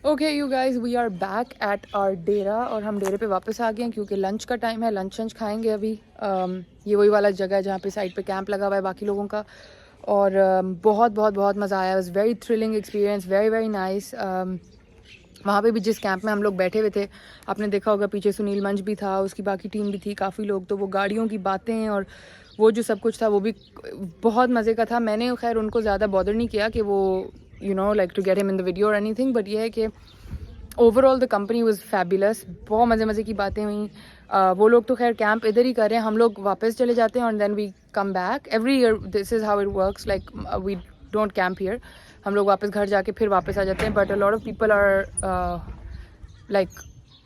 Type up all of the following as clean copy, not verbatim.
Okay you guys we are back at our dera और हम डेरे पे वापस आ गए हैं क्योंकि लंच का टाइम है। लंच खाएंगे अभी। ये वही वाला जगह है जहाँ पे साइड पे कैंप लगा हुआ है बाकी लोगों का। और बहुत बहुत बहुत मज़ा आया। Was very thrilling experience, very very nice. वहाँ पे भी जिस कैंप में हम लोग बैठे हुए थे, आपने देखा होगा पीछे सुनील मंच भी था, उसकी बाकी टीम भी थी, काफ़ी लोग। तो वो गाड़ियों की बातें और वो जो सब कुछ था वो भी बहुत मज़े का था। मैंने खैर उनको ज़्यादा बॉदर नहीं किया कि वो like to get him in the video और एनीथिंग, बट ये है कि overall the company was fabulous. बहुत मज़े की बातें हुई। वो लोग तो खैर कैंप इधर ही कर रहे हैं, हम लोग वापस चले जाते हैं और then we come back. Every year this is how it works, like we don't camp here. हम लोग वापस घर जाके फिर वापस आ जाते हैं। But a lot of people are like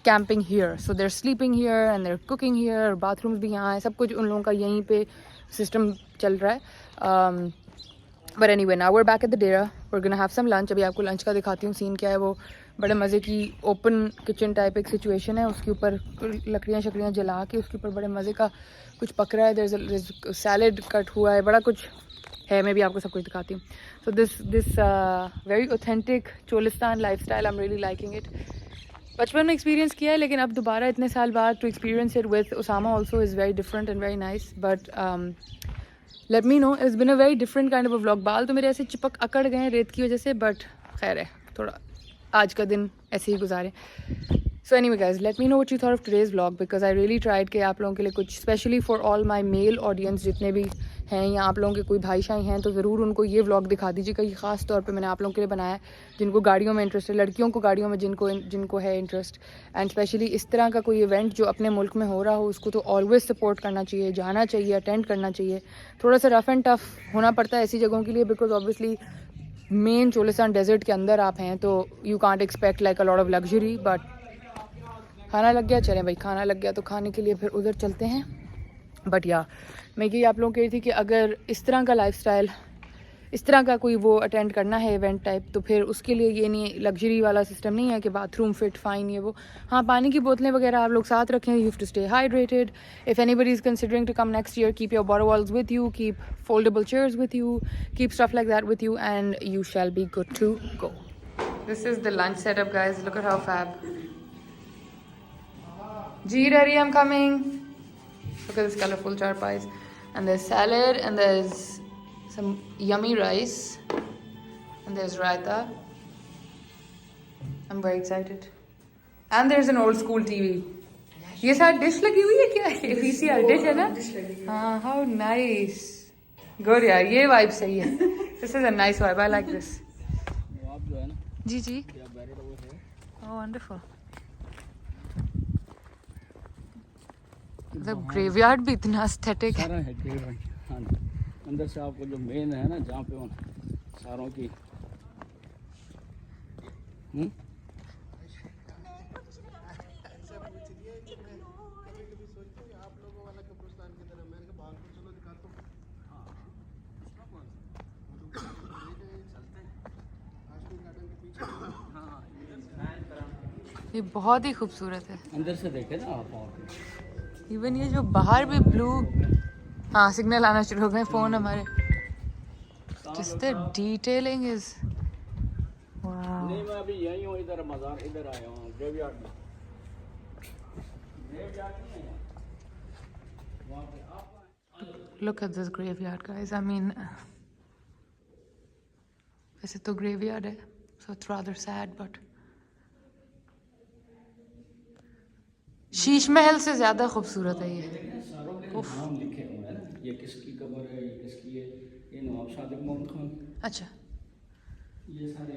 camping here, so they're sleeping here and they're cooking here. Bathrooms भी यहाँ है, सब कुछ उन लोगों का यहीं पे सिस्टम चल रहा है। But anyway now we are back at the dera, we are gonna have some lunch. अभी आपको लंच का दिखाती हूँ सीन क्या है। वो बड़े मज़े की ओपन किचन टाइप एक सिचुएशन है, उसके ऊपर लकड़ियाँ शकड़ियाँ जला के उसके ऊपर बड़े मज़े का कुछ पक रहा है। देयर सैलड कट हुआ है, बड़ा कुछ है। मैं भी आपको सब कुछ दिखाती हूँ। So this very authentic Cholistan life style, I am really liking it. बचपन में एक्सपीरियंस किया है लेकिन अब दोबारा इतने साल बाद to experience it with Usama also is very different and very nice. But let me know, it's been a very different kind of a vlog. बाल तो मेरे ऐसे चिपक अकड़ गए हैं रेत की वजह से, बट खैर है, थोड़ा आज का दिन ऐसे ही गुजारे। So anyway guys, let me know what you thought of today's vlog, because I really tried कि आप लोगों के लिए कुछ specially for all my male audience जितने भी हैं, या आप लोगों के कोई भाई शाई हैं तो ज़रूर उनको ये व्लॉग दिखा दीजिएगा। ये ख़ास तौर पे मैंने आप लोगों के लिए बनाया है जिनको गाड़ियों में इंटरेस्ट है, लड़कियों को गाड़ियों में जिनको है इंटरेस्ट। एंड स्पेशली इस तरह का कोई इवेंट जो अपने मुल्क में हो रहा हो उसको तो ऑलवेज सपोर्ट करना चाहिए, जाना चाहिए, अटेंड करना चाहिए। थोड़ा सा रफ एंड टफ होना पड़ता है ऐसी जगहों के लिए, because obviously main Cholistan desert के अंदर आप हैं तो you can't expect like a lot of luxury. But खाना लग गया, चलें भाई, खाना लग गया तो खाने के लिए फिर उधर चलते हैं। बट या मैं ये आप लोगों को कह रही थी कि अगर इस तरह का लाइफस्टाइल, इस तरह का कोई वो अटेंड करना है इवेंट टाइप, तो फिर उसके लिए ये नहीं लग्जरी वाला सिस्टम नहीं है कि बाथरूम फिट फाइन ये वो। हाँ, पानी की बोतलें वगैरह आप लोग साथ रखें, you have to stay hydrated. If anybody is considering to come next year, keep your bottles with you, keep foldable chairs with you, keep stuff like that with you and you shall be good to go. This is the lunch setup guys, look at how fab. G Daddy, I'm coming. Look at this colorful charpais. And there's salad, and there's some yummy rice, and there's raita. I'm very excited. And there's an old school TV. ये सारी dish लगी हुई है क्या? VCR dish है ना? हाँ, how nice. Good यार, ये वाइब सही है. This is a nice vibe. I like this. आप जो है ना, जी जी. है। Oh, wonderful. मतलब ग्रेवयार्ड भी इतना एस्थेटिक है। सारा है ग्रेवयार्ड। हाँ, अंदर से आपको जो मेन है ना, जहाँ पे सारों की ये बहुत ही खूबसूरत है। अंदर से देखे ना आप। इवन ये जो बाहर भी ब्लू, हाँ सिग्नल आना शुरू हो गए फ़ोन हमारे। Just the detailing is wow. नहीं, मैं अभी यहीं हूँ, इधर मज़ार, इधर आया हूँ ग्रेवयार्ड में। ग्रेवयार्ड नहीं है वहाँ पे आप। Look at this graveyard guys, I mean वैसे तो ग्रेवयार्ड है, so it's rather sad, but Sheesh Mahal से ज़्यादा खूबसूरत है ये। सारों के नाम लिखे हुए हैं ना, ये किसकी कब्र है, ये किसकी है, ये नवाब सादिक मोहम्मद खान। अच्छा, ये सारे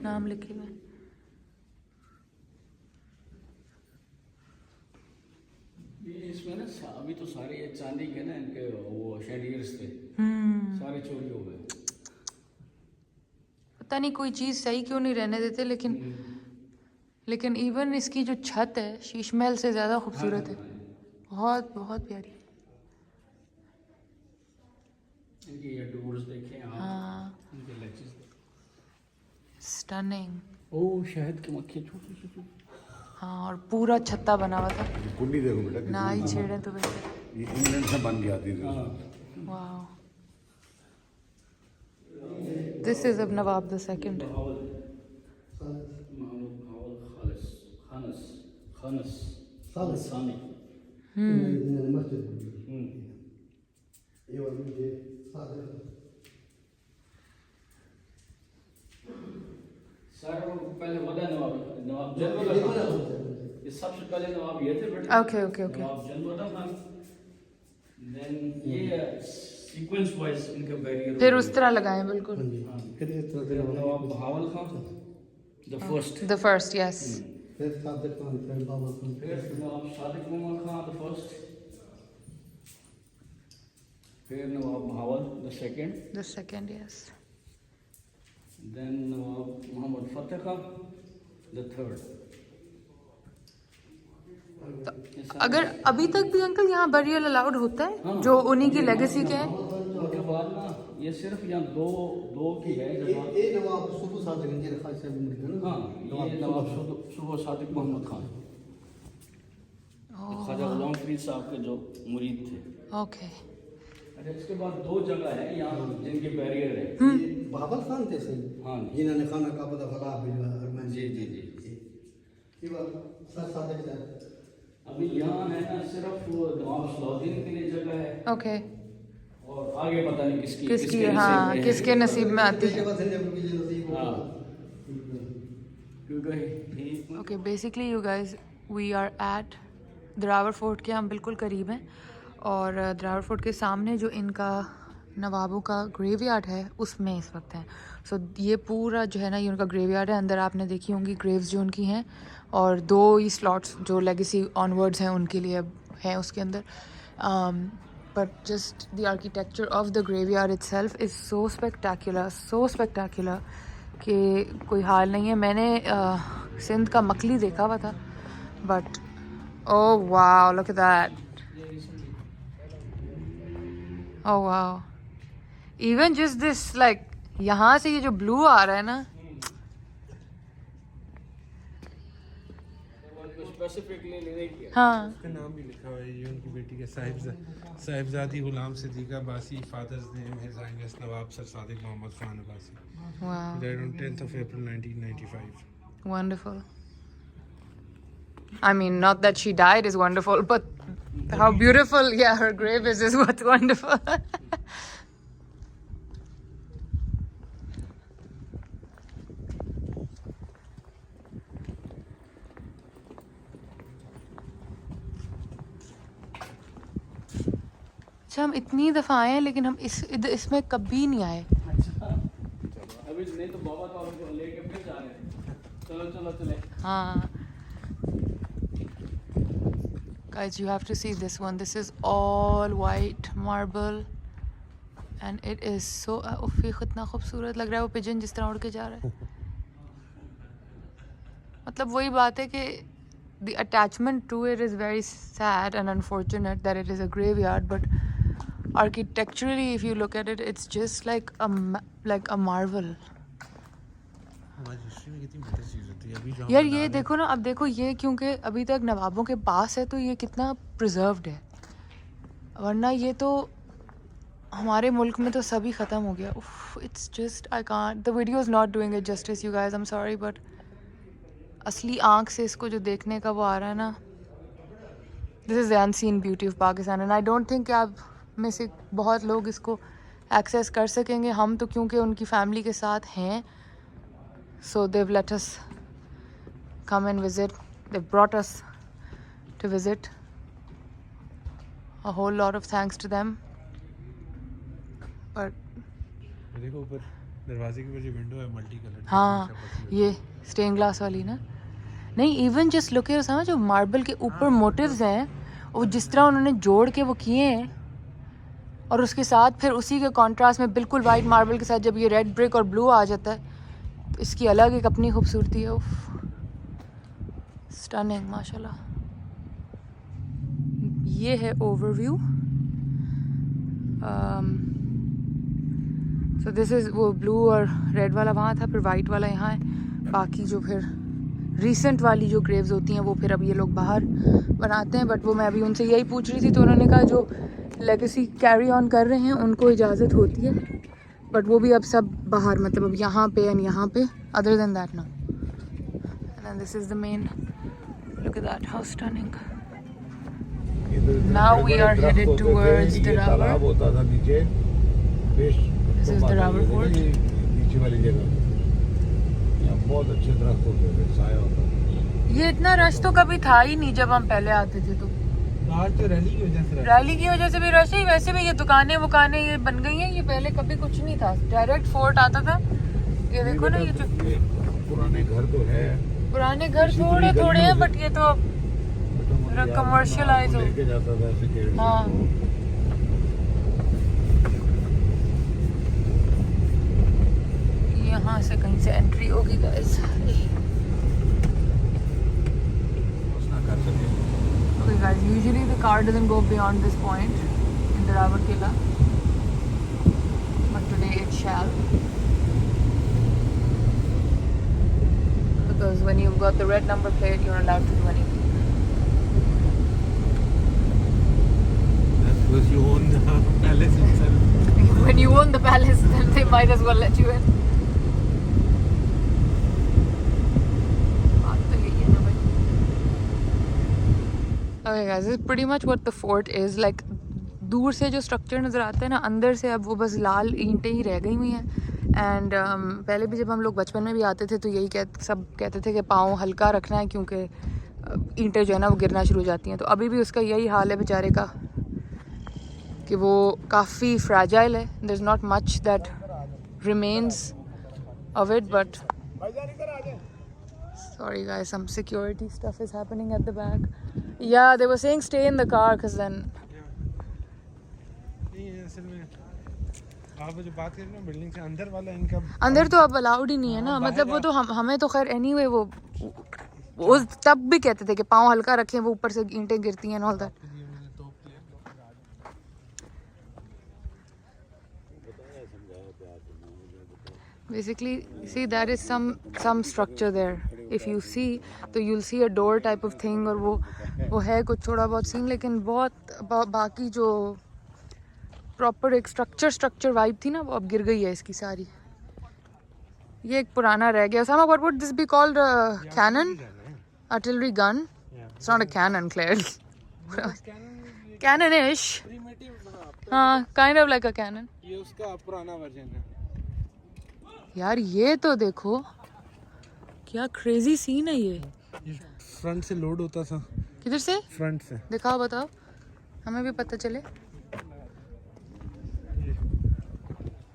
नाम लिखे हुए। इसमें ना अभी तो सारे ये चांदी के ना, इनके वो शैंडियर्स थे, सारे चोरी हो गए। पता नहीं कोई चीज़ सही क्यों नहीं रहने देते, लेकिन इवन इसकी जो छत है शीश महल से ज़्यादा खूबसूरत है। बहुत बहुत प्यारी। इनके ये डोर्स देखें आप। हाँ, इनके लचीज। स्टनिंग। ओह, शहद की मक्खी छोटी छोटी। हाँ, और पूरा छत्ता बना हुआ था। कुंडी देखो बेटा, ना ही छेड़े तो वैसे। ये इंग्लैंड से बन गया थी। वाओ, दिस इज अब नवाब द सेकंड। खनस सानिक। सानिक मस्जिद ये वाला मुझे सादिक सर वो पहले वदा नवाब जनवदा ये सबसे पहले नवाब ये थे बेटे Okay, okay. नवाब जनवदा खान देन ये सीक्वेंस वाइज इनका बैरियर फिर उस तरह लगाए बिल्कुल. फिर इस तरह से Nawab Bahawal Khan the first The first, yes. फिर सादिक खान फिर बाबर खान फिर नवाब सादिक मोहम्मद खान द फर्स्ट फिर Nawab Bahawal the second The second, yes. Then Nawab Mohammad Fateh Khan the third अगर अभी तक भी अंकल यहाँ बरियल अलाउड होता है जो उन्हीं की लेगेसी के हैं. उनके बाद ना ये सिर्फ यहाँ दो की है जगह ये नवाब सुबह सादिक जी ने खास साहब ने ना हाँ ये नवाब सुबह सादिक मोहम्मद खान ख्वाजा गुलाम फरीद साहब के जो मुरीद थे. Okay. अच्छा इसके बाद दो जगह है यहाँ जिनके बैरियर है बाबर खान थे सही हाँ जिन्होंने खाना का पता फला भेजा अरमान जी जी जी ये बात सर सादिक साहब अभी यहाँ है ना सिर्फ वो नवाब सलाउद्दीन के लिए जगह है Okay. और आगे पता नहीं किसकी किसकी हाँ नसीब में है। किसके नसीब में आती है. हाँ क्योंकि Okay, basically you guys, we are at Derawar fort के हम बिल्कुल करीब हैं और द्रावर फोर्ट के सामने जो इनका नवाबों का ग्रेवयार्ड है उसमें इस वक्त हैं. सो ये पूरा जो है ना ये उनका ग्रेवयार्ड है. अंदर आपने देखी होंगी ग्रेव्स जो उनकी हैं और 2 ही स्लॉट्स जो लेगेसी ऑनवर्ड्स हैं उनके लिए हैं उसके अंदर. But just the architecture of the graveyard itself is so spectacular कि कोई हाल नहीं है. मैंने सिंध का मकली देखा हुआ था but oh wow, look at that. Oh wow. Even just this like यहाँ से ये जो ब्लू आ रहा है ना स्पेसिफिकली नहीं किया हाँ उसका नाम भी लिखा हुआ है ये उनकी बेटी के Sahibzadi Ghulam Siddiqa Abbasi father's name his highness Nawab Sir Sadiq Mohammad Khan Abbasi wow, died on 10th of April 1995. wonderful. I mean not that she died is wonderful but how beautiful yeah her grave is what's wonderful. अच्छा हम इतनी दफ़ा आए हैं लेकिन हम इसमें कभी नहीं आए. अच्छा अभी नहीं तो बाबा तो आपको लेके फिर जा रहे हैं चलो चले हाँ guys you have to see this one. This is all white marble and it is so कितना खूबसूरत लग रहा है वो पिजन जिस तरह उड़ के जा रहा है. मतलब वही बात है कि the attachment to it is very sad and unfortunate that it is a graveyard but architecturally if you look at it it's just like a marvel. हमारी हिस्ट्री में कितनी बेहतर चीज़ होती है अभी जो हम यार बना ये रहे हैं। देखो ना अब देखो ये क्योंकि अभी तक नवाबों के पास है तो ये कितना प्रिजर्व्ड है वरना ये तो हमारे मुल्क में तो सभी ख़त्म हो गया. It's just I can't the video is not doing it justice U guys I am sorry but असली आँख से इसको जो देखने का वो आ रहा है ना this is the unseen beauty of Pakistan and I don't think आप में से बहुत लोग इसको एक्सेस कर सकेंगे. हम तो क्योंकि उनकी फैमिली के साथ हैं so they've let us come and visit. They've brought us to visit. A whole lot of thanks to them. But देखो ऊपर दरवाजे के ऊपर जो विंडो है मल्टी कलर हाँ ये स्टेन ग्लास वाली ना नहीं इवन जस्ट लुक एट समझ जो मार्बल के ऊपर मोटिव्स हैं वो जिस तरह उन्होंने जोड़ के वो किए हैं और उसके साथ फिर उसी के कॉन्ट्रास्ट में बिल्कुल वाइट मार्बल के साथ जब ये रेड ब्रिक और ब्लू आ जाता है तो इसकी अलग एक अपनी खूबसूरती है. स्टनिंग माशाल्लाह. ये है ओवरव्यू. सो दिस इज़ वो ब्लू और रेड वाला वहाँ था फिर वाइट वाला यहाँ है. बाकी जो फिर रीसेंट वाली जो ग्रेव्स होती हैं वो फिर अब ये लोग बाहर बनाते हैं बट वो मैं अभी उनसे यही पूछ रही थी तो उन्होंने कहा जो लेगेसी कैरी ऑन कर रहे हैं उनको इजाज़त होती है बट वो भी अब सब बाहर मतलब अब यहाँ पे एंड यहाँ पे other than that no. And this is the main look at that, how stunning. इधर Now we बड़े-बड़े are दरख्त headed होते थे, towards ये Darabar. तालाब होता था नीचे fish This is Darabar Fort. नीचे वाली जगह यहाँ बहुत अच्छे दरख्त होते थे, साया होता था। ये इतना रश तो कभी था ही नहीं जब हम पहले आते थे। तो आज तो रैली की वजह से रैली की वजह से भी रश है, वैसे भी ये दुकानें वुकानें ये बन गई हैं, ये पहले कभी कुछ नहीं था, डायरेक्ट फोर्ट आता था। ये देखो ना, ये जो ये पुराने घर तो है, पुराने घर थोड़े थोड़े हैं, बट ये तो कमर्शियलाइज हो। लेके जाता था ऐसे गेट से। हाँ, यहाँ से कहीं से एंट्री होगी guys. Okay guys, usually the car doesn't go beyond this point in Darabar Killa, but today it shall, because when you've got the red number plate, you're allowed to do anything. That's because you own the palace itself. When you own the palace, then they might as well let you in. Okay guys, this is pretty much what the fort is like. दूर से जो structure नज़र आता है ना, अंदर से अब वो बस लाल ईंटें ही रह गई हुई हैं। एंड पहले भी जब हम लोग बचपन में भी आते थे तो यही सब कहते थे कि पाँव हल्का रखना है, क्योंकि ईंटें जो है ना वो गिरना शुरू हो जाती हैं। तो अभी भी उसका यही हाल है बेचारे का, कि वो काफ़ी फ्रैजाइल है। There is not much that remains of it, but sorry guys, some security stuff is happening at the back. Yeah, they were saying stay in the car because then नहीं असल में आप जो बात कर रहे हो बिल्डिंग से अंदर वाला इनका अंदर तो अब अलाउड ही नहीं है ना, मतलब वो तो हमें तो खैर एनीवे वो तब भी कहते थे कि पाँव हल्का रखें, वो ऊपर से ईंटें गिरती हैं all that. Basically, see that is some structure there. If you see, तो you'll see a door type of thing, और वो है कुछ थोड़ा बहुत सीन, लेकिन बहुत बाकी जो प्रॉपर एक स्ट्रक्चर वाइब थी ना, वो अब गिर गई है इसकी सारी। ये एक पुराना रह गया। Sama, what would this be called? Cannon? Artillery gun? It's not a cannon, Claire. Cannon-ish. हाँ, kind of like a cannon. ये उसका पुराना वर्जन है यार। ये तो देखो क्या क्रेजी सीन है ये फ्रंट से लोड होता था। किधर से? फ्रंट से। दिखाओ, बताओ, हमें भी पता चले।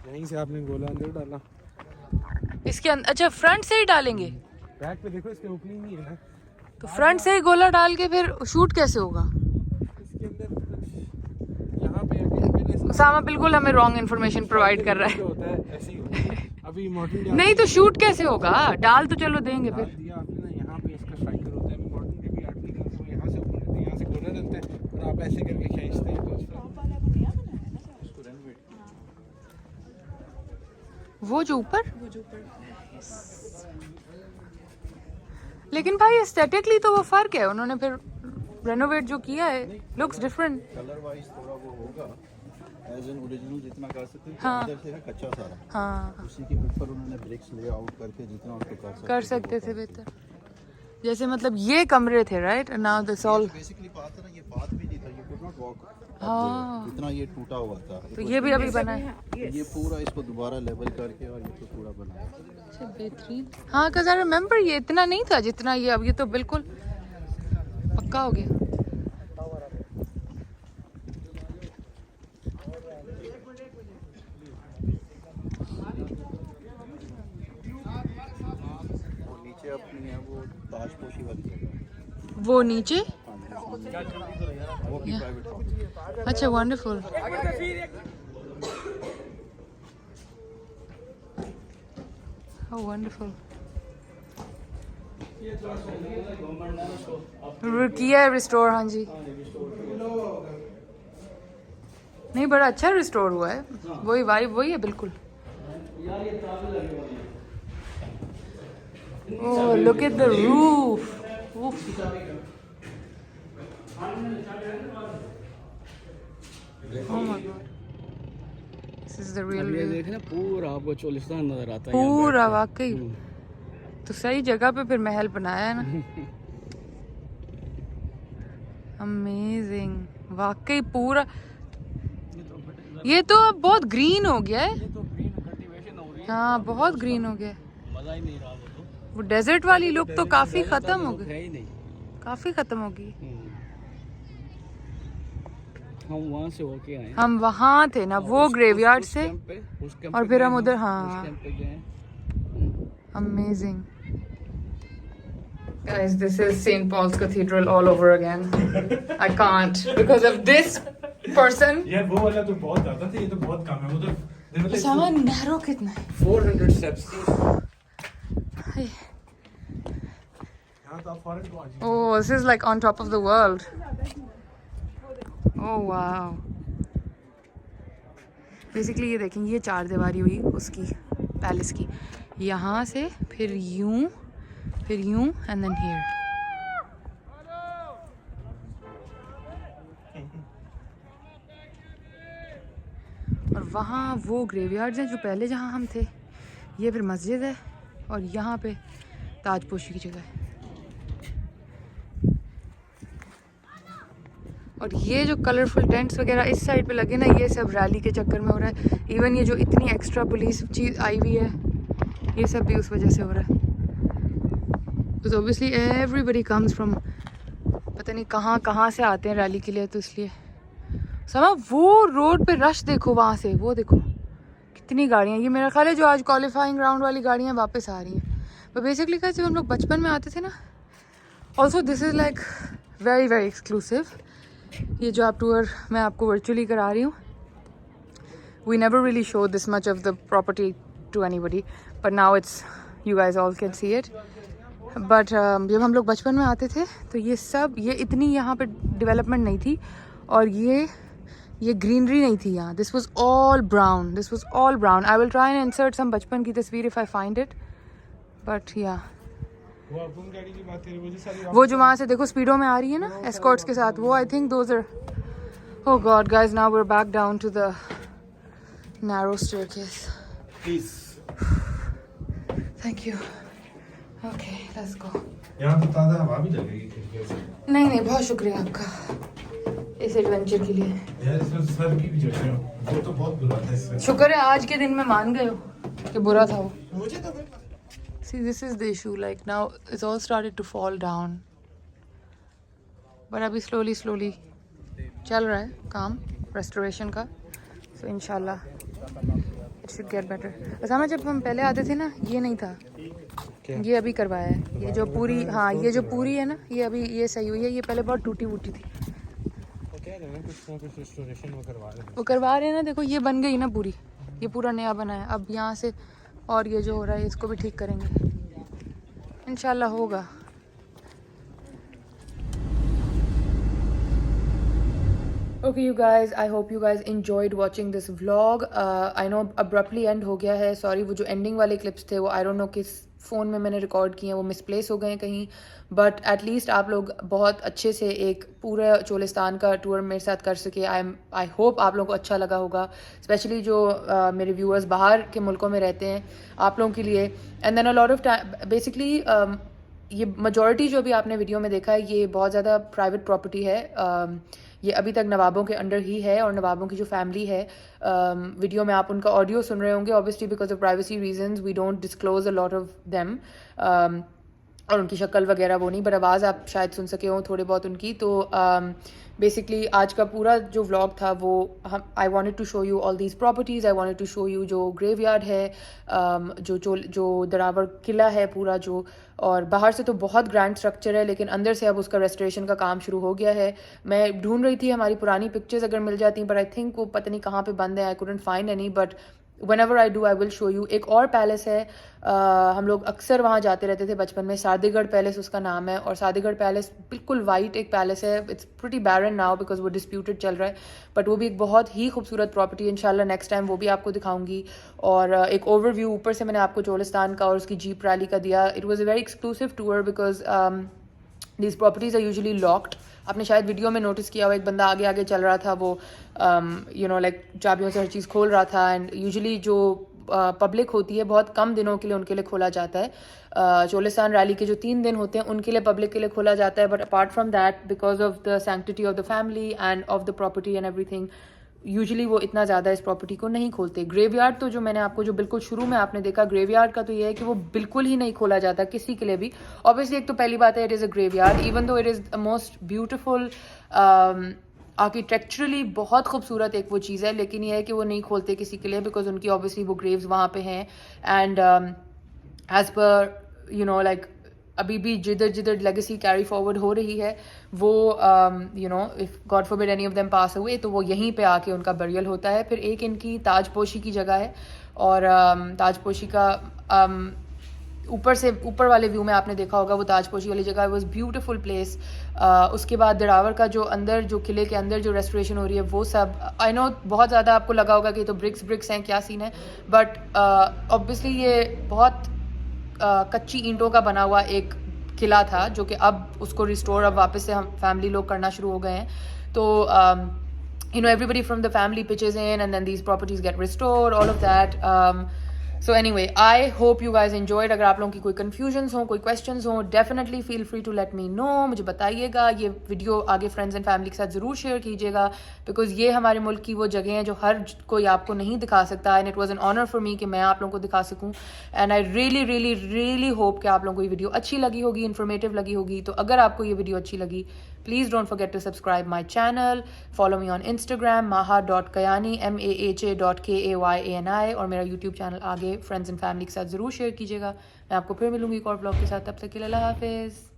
यहीं से आपने गोला अंदर डाला इसके अंदर? अच्छा, फ्रंट से ही डालेंगे? बैक पे देखो, इसके ओपनिंग नहीं है ना, तो फ्रंट से ही गोला डाल के फिर शूट कैसे होगा? इसके अंदर यहाँ पे उसामा बिल्कुल हमें रॉन्ग इन्फॉर्मेशन प्रोवाइड कर रहा है। होता है ऐसे ही होता है। अभी मॉडर्न नहीं तो शूट कैसे होगा? डाल तो चलो देंगे फिर। दिया आपने ना, यहाँ पे इसका स्ट्राइकर होता है। अभी मॉडर्न के भी आर्टिकल वो यहाँ से ओपन होते हैं, यहाँ से गोला डलता है और आप ऐसे करके खींचते हैं तो वो जो ऊपर लेकिन भाई एस्थेटिकली तो वो फर्क है, उन्होंने फिर रेनोवेट जो किया है लुक्स डिफरेंट। कलर वाइज थोड़ा वो होगा एज एन ओरिजिनल जितना कर सकते हैं। हाँ। इधर से है कच्चा सारा, हाँ, उसी के ऊपर उन्होंने ब्रिक्स ले आउट करके जितना उसको कर सकते थे बेहतर। जैसे मतलब ये कमरे थे right, now this all basically बात है ना, ये बात भी नहीं था, ये कुड नॉट वॉक। हाँ, इतना ये टूटा हुआ था, तो ये भी अभी बना है। ये पूरा इसको दोबारा लेवल करके और ये तो पूरा बना है। अच्छा, बेहतरीन। हाँ, बिकॉज़ आई रिमेंबर ये इतना नहीं था जितना ये अब, ये तो बिल्कुल पक्का हो गया। वो नीचे अपनी है वो ताजपोशी वाली जगह, वो नीचे? वो अपनी प्राइवेट हाउस। अच्छा, वंडरफुल। How wonderful. किया है रिस्टोर? हाँ जी, नहीं बड़ा अच्छा रिस्टोर हुआ है, वही वाइब वही है बिल्कुल। Oh, look at the roof. Oh my God. This is the real ये view. देखे ना, पूरा आपको चोलिस्तान नजर आता है। पूरा वाकई तो सही जगह पे फिर महल बनाया है ना। अमेजिंग, वाकई पूरा ये तो अब बहुत ग्रीन हो गया है। ये तो ग्रीन कल्टीवेशन हो रही है। हाँ बहुत ग्रीन हो गया। मजा ही नहीं रहा वो डेजर्ट वाली लुक तो काफी खत्म हो गई, है ही नहीं। काफी खत्म हो गई। हम वहाँ से होके आए। हम वहाँ थे ना वो ग्रेवयार्ड से, और फिर हम उधर। हाँ amazing guys, this is St. Paul's Cathedral all over again. I can't because of this person. यार वो वाला तो बहुत ज्यादा था, ये तो बहुत कम है। उधर सामान नैरो कितना है। 400 steps। यहाँ तो आप फॉरेन को आ जाइए। Oh, this is like on top of the world. Oh wow. Basically ये देखें, ये चार दीवारी हुई उसकी पैलेस की, यहाँ से फिर यूं and then here. और वहाँ वो ग्रेवयार्ड्स हैं जो पहले जहाँ हम थे। ये फिर मस्जिद है और यहाँ पे ताजपोशी की जगह है। और ये जो कलरफुल टेंट्स वगैरह इस साइड पे लगे ना, ये सब रैली के चक्कर में हो रहा है। इवन ये जो इतनी एक्स्ट्रा पुलिस चीज़ आई हुई है, ये सब भी उस वजह से हो रहा है। Because obviously everybody comes from, पता नहीं कहाँ से आते हैं रैली के लिए, तो इसलिए समा वो रोड पे रश देखो, वहाँ से वो देखो कितनी गाड़ियाँ। ये मेरा ख्याल है जो आज क्वालिफाइंग राउंड वाली गाड़ियाँ वापस आ रही हैं। बट बेसिकली क्या, जब हम लोग बचपन में आते थे ना, also this is like very very exclusive. ये जो आप टूर मैं आपको वर्चुअली करा रही हूँ, we never really show this much of the property to anybody, but now it's you guys all can see it. But जब हम लोग बचपन में आते थे तो ये सब, ये इतनी यहाँ पे डेवलपमेंट नहीं थी, और ये ग्रीनरी नहीं थी यहाँ। This was all brown, this was all brown. I will try and insert some बचपन की तस्वीर if I find it, but या वो अपन गाड़ी की बात करें, वो जो सारी वो जो वहाँ से देखो स्पीडो में आ रही है ना एस्कॉर्ट्स के साथ, वो I think those are. Oh god guys, now we are back down to the narrow staircase. Please. Thank you. Okay let's go. यहाँ तो ताज़ा हवा भी लगेगी खिड़कियों से। नहीं बहुत शुक्रिया आपका इस एडवेंचर के लिए। यार इसमें सर की भी जगह है, वो तो बहुत बुरा था इसमें। शुक्र है आज के दिन में मान गए हो कि बुरा था वो। मुझे तो See, this is the issue. Like now, it's all started to fall down. But अभी slowly चल रहा है काम restoration का. So inshallah, it should get better. असामा जब हम पहले आते थे ना, ये नहीं था. ये अभी करवाया है. ये जो पूरी, हाँ ये जो पूरी है ना, ये अभी ये सही हुई है. ये पहले बहुत टूटी फूटी थी. कुछ restoration वो करवा रहे हैं. वो करवा रहे हैं ना. देखो ये बन गई ना पूरी. ये पूरा नया बना है. अब यहाँ से और ये जो हो रहा है इसको भी ठीक करेंगे. इंशाल्लाह होगा. Okay you guys, I hope you guys enjoyed watching this vlog. I know abruptly end हो गया है. Sorry, वो जो ending वाले clips थे वो I don't know किस फ़ोन में मैंने रिकॉर्ड किए हैं, वो मिसप्लेस हो गए कहीं. बट एटलीस्ट आप लोग बहुत अच्छे से एक पूरा चोलिस्तान का टूर मेरे साथ कर सके. आई होप आप लोगों को अच्छा लगा होगा, स्पेशली जो मेरे व्यूअर्स बाहर के मुल्कों में रहते हैं, आप लोगों के लिए. And then a lot of time basically ये मेजॉरिटी जो भी आपने वीडियो में देखा है ये बहुत ज़्यादा प्राइवेट प्रॉपर्टी है. ये अभी तक नवाबों के अंडर ही है, और नवाबों की जो फैमिली है, वीडियो में आप उनका ऑडियो सुन रहे होंगे. Obviously because of privacy reasons we don't disclose a lot of them, और उनकी शक्ल वगैरह वो नहीं, बट आवाज़ आप शायद सुन सके हो थोड़े बहुत उनकी. तो बेसिकली आज का पूरा जो व्लॉग था वो I wanted to show you all these properties. I wanted to show you जो ग्रेवयार्ड है, जो दरावर किला है पूरा जो, और बाहर से तो बहुत ग्रैंड स्ट्रक्चर है, लेकिन अंदर से अब उसका रेस्टोरेशन का काम शुरू हो गया है. मैं ढूंढ रही थी हमारी पुरानी पिक्चर्स अगर मिल जाती, पर आई थिंक वो पता नहीं कहाँ पे बंद है. I couldn't find any, but whenever I do I will show you. एक और पैलेस है, हम लोग अक्सर वहाँ जाते रहते थे बचपन में. सादीगढ़ पैलेस उसका नाम है, और सादीगढ़ पैलेस बिल्कुल वाइट एक पैलेस है. It's pretty barren now because वो डिस्प्यूटेड चल रहा है, बट वो भी एक बहुत ही खूबसूरत प्रॉपर्टी है. इंशाल्लाह नेक्स्ट टाइम वो भी आपको दिखाऊंगी. और एक ओवरव्यू ऊपर से मैंने आपको चोलिस्तान का और उसकी जीप रैली का दिया. It was a very exclusive tour because these properties are usually locked. आपने शायद वीडियो में नोटिस किया हुआ, एक बंदा आगे आगे चल रहा था, वो यू नो लाइक चाबियों से हर चीज़ खोल रहा था. एंड यूजुअली जो पब्लिक होती है बहुत कम दिनों के लिए उनके लिए खोला जाता है। चोलिस्तान रैली के जो 3 दिन होते हैं उनके लिए पब्लिक के लिए खोला जाता है, but apart from that because of the sanctity of the family end of the property and everything usually वो इतना ज़्यादा इस प्रॉपर्टी को नहीं खोलते। ग्रेवयार्ड तो जो मैंने आपको जो बिल्कुल शुरू में आपने देखा, ग्रेवयार्ड का तो ये है कि वो बिल्कुल ही नहीं खोला जाता किसी के लिए भी। ऑब्वियसली एक तो पहली बात है, it is a graveyard, even though it is the most beautiful architecturally बहुत खूबसूरत एक वो चीज़ है, लेकिन ये है कि वो नहीं खोलते किसी के लिए बिकॉज उनकी ऑब्वियसली वो ग्रेव्स वहाँ पे हैं। And as per you know like अभी भी जिधर जिधर लेगेसी कैरी फॉरवर्ड हो रही है वो you know if God forbid any of them pass away तो वो यहीं पे आके उनका बरियल होता है। फिर एक इनकी ताजपोशी की जगह है और ताजपोशी का ऊपर से ऊपर वाले व्यू में आपने देखा होगा वो ताजपोशी वाली जगह वॉज ब्यूटीफुल प्लेस। उसके बाद दिरावर का जो अंदर जो किले के अंदर जो रेस्टोरेशन हो रही है वो सब आई नो बहुत ज़्यादा आपको लगा होगा कि तो ब्रिक्स हैं क्या सीन है, बट ऑब्वियसली ये बहुत कच्ची ईंटों का बना हुआ एक किला था जो कि अब उसको रिस्टोर अब वापस से हम फैमिली लोग करना शुरू हो गए हैं। तो you know everybody from the family pitches in and then these properties get restored, all of that. So anyway, I hope you guys enjoyed. अगर आप लोगों की कोई confusions हो, कोई questions हो, definitely feel free to let me know. मुझे बताइएगा, ये वीडियो आगे फ्रेंड्स एंड फैमिली के साथ ज़रूर शेयर कीजिएगा बिकॉज ये हमारे मुल्क की वो जगह हैं जो हर कोई आपको नहीं दिखा सकता। And it was an honour for me कि मैं आप लोगों को दिखा सकूँ। And I really really really hope कि आप लोगों को ये वीडियो अच्छी लगी होगी, इन्फॉर्मेटिव लगी होगी। तो अगर आपको ये वीडियो अच्छी लगी please don't forget to subscribe my channel, follow me on Instagram maha.kayani MAHA.KAYANI और मेरा यूट्यूब चैनल आगे फ्रेंड्स एंड फैमिली के साथ ज़रूर शेयर कीजिएगा। मैं आपको फिर मिलूंगी एक और ब्लॉग के साथ, तब तक के लिए अल्लाह हाफिज़।